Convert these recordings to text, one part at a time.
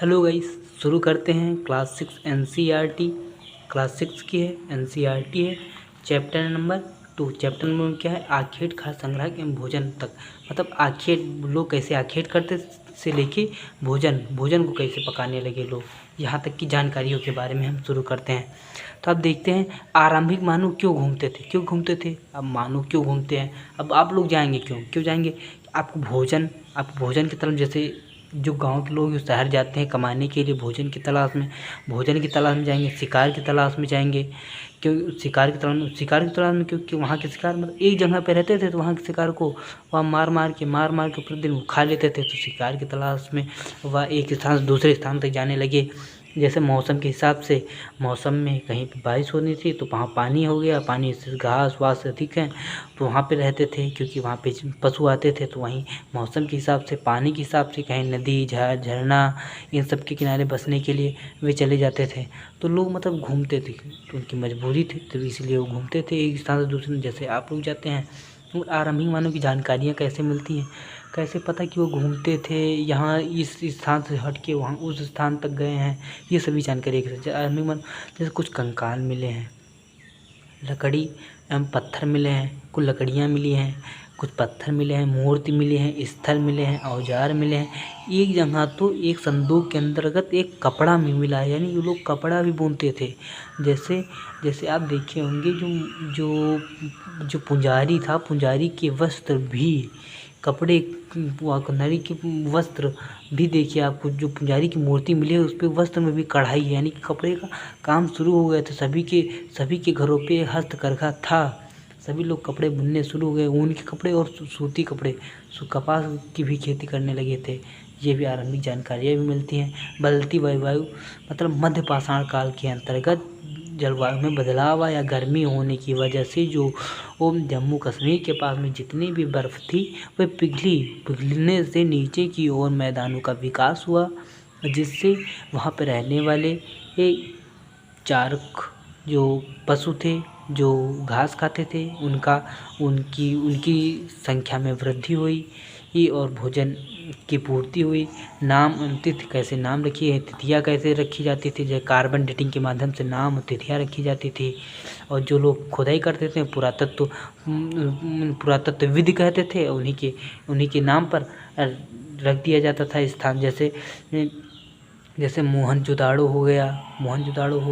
Hello guys, शुरू करते हैं। क्लास 6 एनसीईआरटी क्लास 6 की है, एनसीईआरटी है। Chapter number 2। चैप्टर नंबर क्या है? आखेट, खाद्य संग्रह एवं भोजन तक। मतलब आखेट, लोग कैसे आखेट करते से लेके भोजन को कैसे पकाने लगे लोग, यहाँ तक की जानकारियों के बारे में हम शुरू करते हैं। तो आप देखते हैं आरंभिक मानव क्यों घूमते थे। अब मानव क्यों घूमते हैं, अब आप लोग जाएंगे क्यों जाएंगे? आपको भोजन की तरफ, जैसे जो गांव के लोग शहर जाते हैं कमाने के लिए भोजन की तलाश में जाएंगे, शिकार की तलाश में जाएंगे। क्यों शिकार की तलाश में? क्योंकि वहाँ के शिकार मतलब एक जगह पे रहते थे तो वहाँ के शिकार को वह मार मार के प्रतिदिन वो खा लेते थे। तो शिकार की तलाश में वह एक स्थान से दूसरे स्थान तक जाने लगे। जैसे मौसम के हिसाब से, मौसम में कहीं पे बारिश होनी थी तो वहाँ पानी हो गया, पानी से घास वास अधिक है तो वहाँ पे रहते थे, क्योंकि वहाँ पे पशु आते थे। तो वहीं मौसम के हिसाब से, पानी के हिसाब से कहीं नदी झरना इन सब के किनारे बसने के लिए वे चले जाते थे। तो लोग मतलब घूमते थे, तो उनकी मजबूरी थी, तो इसलिए वो घूमते थे एक स्थान से दूसरे। जैसे आप लोग जाते हैं, और आरंभिक मानव की जानकारियाँ कैसे मिलती हैं, कैसे पता कि वो घूमते थे, यहाँ इस स्थान से हट के वहाँ उस स्थान तक गए हैं, ये सभी जानकारी आरंभिक मानव। जैसे कुछ कंकाल मिले हैं, लकड़ी एवं पत्थर मिले हैं, कुछ लकड़ियाँ मिली हैं, कुछ पत्थर मिले हैं, मूर्ति मिली हैं, स्थल मिले हैं, औजार मिले हैं। एक जगह तो एक संदूक के अंतर्गत एक कपड़ा भी मिला है, यानी ये लोग कपड़ा भी बुनते थे। जैसे आप देखे होंगे जो पुजारी था, पुजारी के वस्त्र भी, कपड़े नरी के वस्त्र भी देखिए आपको, जो पुजारी की मूर्ति मिली है उस पर वस्त्र में भी कढ़ाई है, यानी कि कपड़े का काम शुरू हो गया था। सभी के घरों पे हस्तकरघा था, सभी लोग कपड़े बुनने शुरू हो गए, ऊन के कपड़े और सूती कपड़े, कपास की भी खेती करने लगे थे। ये भी आरंभिक जानकारियाँ भी मिलती हैं। बदलती वायु मतलब मध्य पाषाण काल के अंतर्गत जलवायु में बदलाव या गर्मी होने की वजह से जो जम्मू कश्मीर के पास में जितनी भी बर्फ़ थी वह पिघलने से नीचे की ओर मैदानों का विकास हुआ, जिससे वहाँ पर रहने वाले एक चारक जो पशु थे, जो घास खाते थे, उनकी संख्या में वृद्धि हुई और भोजन की पूर्ति हुई। नाम तिथि कैसे नाम रखी है, तिथियाँ कैसे रखी जाती थी, जैसे कार्बन डेटिंग के माध्यम से नाम और तिथियाँ रखी जाती थी। और जो लोग खुदाई करते थे, पुरातत्वविद कहते थे, उन्हीं के नाम पर रख दिया जाता था स्थान। जैसे मोहनजोदाड़ो हो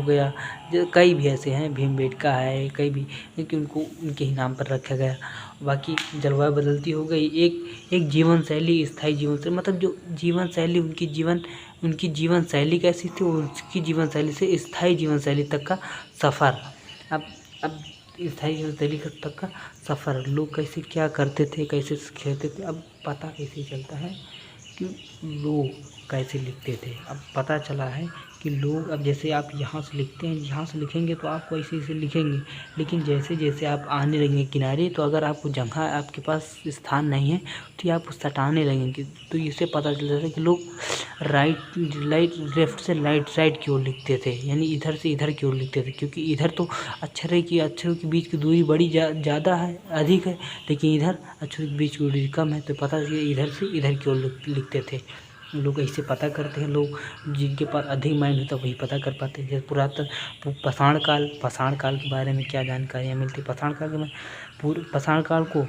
गया, जो कई भी ऐसे हैं, भीमबेटका है, कई भी, लेकिन उनके ही नाम पर रखा गया। बाकी जलवायु बदलती हो गई, एक जीवन शैली, स्थायी जीवन शैली, मतलब जो जीवन शैली उनकी जीवन शैली कैसी थी, उसकी जीवन शैली से स्थायी जीवन शैली तक का सफ़र। अब स्थायी जीवन शैली तक का सफ़र, लोग कैसे क्या करते थे, कैसे खेलते थे, अब पता कैसे चलता है कि लोग कैसे लिखते थे। अब पता चला है कि लोग, अब जैसे आप यहाँ से लिखते हैं, यहाँ से लिखेंगे तो आपको ऐसे लिखेंगे, लेकिन जैसे जैसे आप आने लगेंगे किनारे, तो अगर आपको जगह, आपके पास स्थान नहीं है तो ये आप सटाने लगेंगे। तो इससे पता चल जाता है कि लोग लेफ्ट से राइट की ओर लिखते थे, यानी इधर से इधर की ओर लिखते थे, क्योंकि इधर तो अक्षरों के बीच की दूरी बड़ी ज़्यादा है, अधिक है, लेकिन इधर अक्षरों के बीच की दूरी कम है। तो पता चला इधर से इधर की ओर लिखते थे। लोग ऐसे पता करते हैं, लोग जिनके पास अधिक माइंड होता है वही पता कर पाते हैं। जैसे पाषाण काल के बारे में क्या जानकारियाँ मिलती है? पाषाण काल को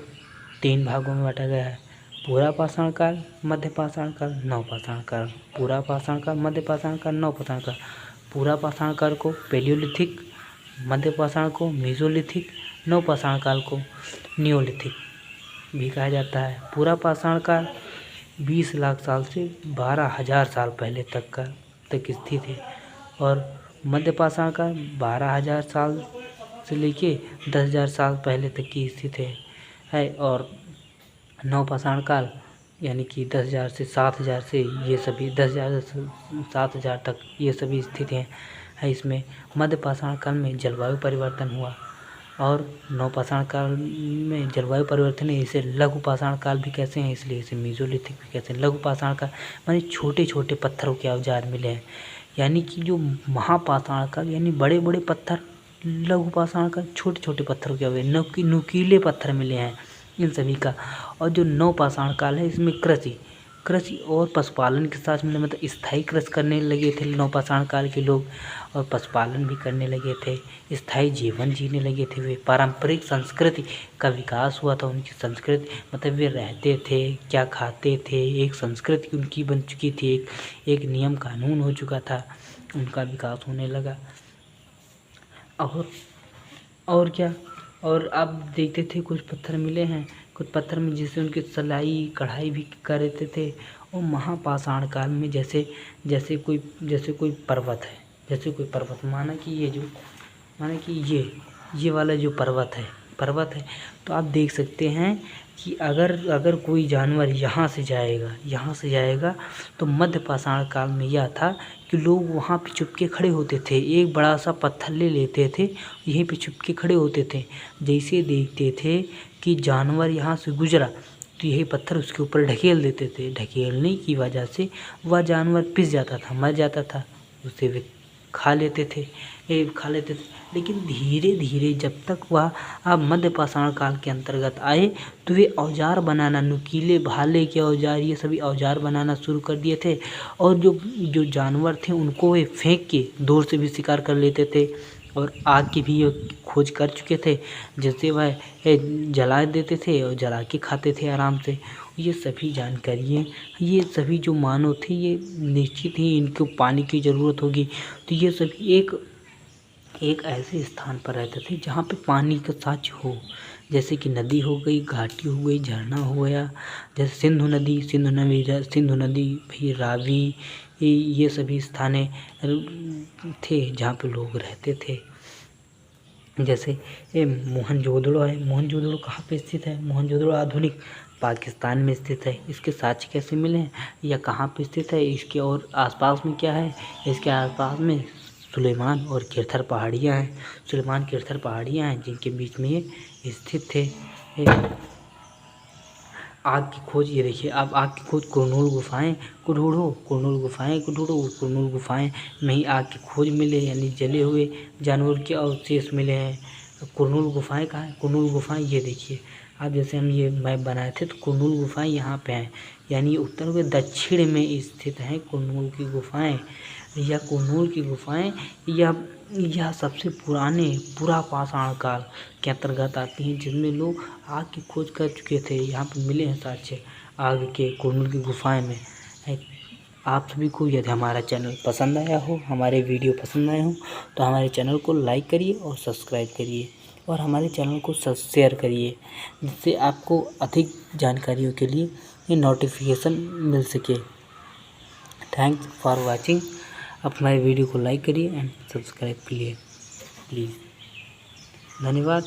3 भागों में बांटा गया है: पूरा पाषाण काल, मध्य पाषाण काल, नव पाषाण काल। पूरा पाषाण काल, मध्य पाषाण काल, नव पाषाण काल। पूरा पाषाण काल को पैलियोलिथिक, मध्य पाषाण को मेसोलिथिक, नव पाषाण काल को नियोलिथिक भी कहा जाता है। पूरा पाषाण काल 20 लाख साल से 12,000 साल पहले तक स्थित है, और मध्य पाषाण काल 12,000 साल से लेके 10,000 साल पहले तक की स्थित है। और नव पाषाण काल यानी कि 10,000 से 7,000 से, ये सभी 10,000 से 7,000 तक ये सभी स्थित हैं। इसमें मध्य पाषाण काल में जलवायु परिवर्तन हुआ, और नव पाषाण काल में जलवायु परिवर्तन है, इसे लघु पाषाण काल भी कहते हैं, इसलिए इसे मेसोलिथिक भी कहते हैं। लघु पाषाण काल माने छोटे छोटे पत्थरों के औजार मिले हैं, यानी कि जो महापाषाण काल यानी बड़े बड़े पत्थर, लघु पाषाण काल छोटे छोटे पत्थरों के नुकीले पत्थर मिले हैं इन सभी का। और जो नव पाषाण काल है, इसमें कृषि कृषि और पशुपालन के साथ में मतलब स्थायी कृषि करने लगे थे नवपाषाण काल के लोग, और पशुपालन भी करने लगे थे, स्थायी जीवन जीने लगे थे। वे पारंपरिक संस्कृति का विकास हुआ था, उनकी संस्कृति मतलब वे रहते थे, क्या खाते थे, एक संस्कृति उनकी बन चुकी थी, एक नियम कानून हो चुका था, उनका विकास होने लगा। और क्या, और आप देखते थे कुछ पत्थर मिले हैं, कुछ पत्थर में जिससे उनकी सिलाई कढ़ाई भी कर देते थे। और महापाषाण काल में जैसे कोई पर्वत है, जैसे कोई पर्वत माना कि ये वाला जो पर्वत है, तो आप देख सकते हैं कि अगर कोई जानवर यहाँ से जाएगा तो मध्य पाषाण काल में यह था कि लोग वहाँ पे चुपके खड़े होते थे, एक बड़ा सा पत्थर ले लेते थे, यहीं पे चुपके खड़े होते थे। जैसे देखते थे कि जानवर यहाँ से गुजरा तो यही पत्थर उसके ऊपर ढकेल देते थे। ढकेलने की वजह से वह जानवर पिस जाता था, मर जाता था, उसे वे खा लेते थे। लेकिन धीरे धीरे जब तक वह मध्य पाषाण काल के अंतर्गत आए तो वे औजार बनाना, नुकीले भाले के औजार, ये सभी औजार बनाना शुरू कर दिए थे। और जो जानवर थे उनको वे फेंक के दूर से भी शिकार कर लेते थे, और आग की भी खोज कर चुके थे, जिससे वह जला देते थे और जला के खाते थे आराम से। ये सभी जानकारियाँ, ये सभी जो मानव थे ये निश्चित ही इनको पानी की ज़रूरत होगी, तो ये सभी एक ऐसे स्थान पर रहते थे जहाँ पे पानी का साक्ष्य हो, जैसे कि नदी हो गई, घाटी हो गई, झरना हो गया, जैसे सिंधु नदी, फिर रावी, ये सभी स्थाने थे जहाँ पे लोग रहते थे। जैसे मोहनजोदड़ो है, मोहनजोदड़ो कहाँ पे स्थित है? मोहनजोदड़ो आधुनिक पाकिस्तान में स्थित है। इसके साक्ष्य कैसे मिले हैं या कहाँ पे स्थित है? इसके और आसपास में क्या है? इसके आसपास में सुलेमान और किरथर पहाड़ियाँ हैं। सुलेमान किरथर पहाड़ियाँ हैं जिनके बीच में ये स्थित थे। आग की खोज, ये देखिए, अब आग की खोज, कुरनूल गुफाएं को ढूंढो, कुरनूल गुफाएं में ही आग की खोज मिले, यानी जले हुए जानवर के अवशेष मिले हैं। कुरनूल गुफाएं कहाँ है? कुरनूल गुफाएं ये देखिए, अब जैसे हम ये मैप बनाए थे तो कुरनूल गुफाएं यहाँ पे हैं, यानी उत्तर व दक्षिण में स्थित हैं कुरनूल की गुफाएं। या कुरनूल की गुफाएं यह सबसे पूरा पाषाण काल के अंतर्गत आती हैं, जिनमें लोग आग की खोज कर चुके थे। यहाँ पे मिले हैं साक्ष्य आग के कुरनूल की गुफाएं में। आप सभी को यदि हमारा चैनल पसंद आया हो, हमारे वीडियो पसंद आए हो, तो हमारे चैनल को लाइक करिए और सब्सक्राइब करिए, और हमारे चैनल को शेयर करिए, जिससे आपको अधिक जानकारियों के लिए नोटिफिकेशन मिल सके। Thanks for watching. आप हमारे वीडियो को लाइक करिए एंड सब्सक्राइब करिए प्लीज़। धन्यवाद।